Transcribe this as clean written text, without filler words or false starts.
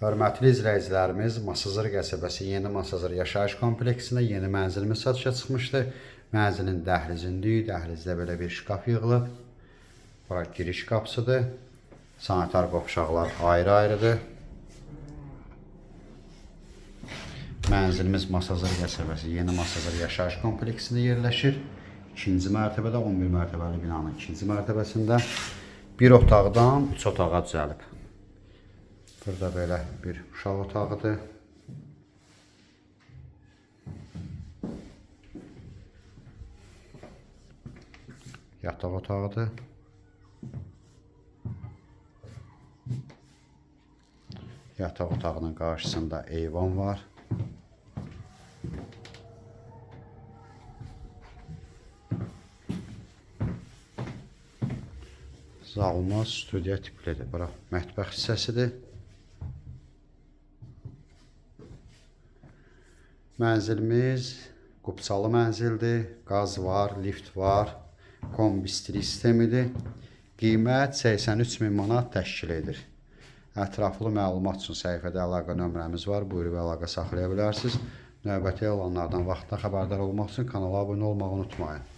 Hörmətli izləyicilərimiz, Masazır qəsəbəsi Yeni Masazır yaşayış kompleksində yeni mənzilimiz satışa çıxmışdı. Mənzilin dəhlizindəyik. Dəhlizdə belə bir şkaf yığılıb. Bura giriş qapısıdır. Sanitar qovşaqlar ayrı-ayrıdır. Mənzilimiz Masazır qəsəbəsi Yeni Masazır yaşayış kompleksində yerləşir. 2-ci mərtəbədə 11 mərtəbəli binanın 2-ci mərtəbəsində bir otaqdan 3 otağa düzəlib. Burada belə bir uşaq otağıdır. Yataq otağıdır. Yataq otağının qarşısında eyvan var. Zalımız studiya tiplidir. Bura mətbəx hissəsidir. Mənzilimiz qupçalı mənzildir. Qaz var, lift var. Kombistri sistemidir. Qiymət 83.000 manat təşkil edir. Ətraflı məlumat üçün səhifədə əlaqə nömrəmiz var. Buyurub əlaqə saxlaya bilərsiniz. Növbəti olanlardan vaxtda xəbərdar olmaq üçün kanala abunə olmağı unutmayın.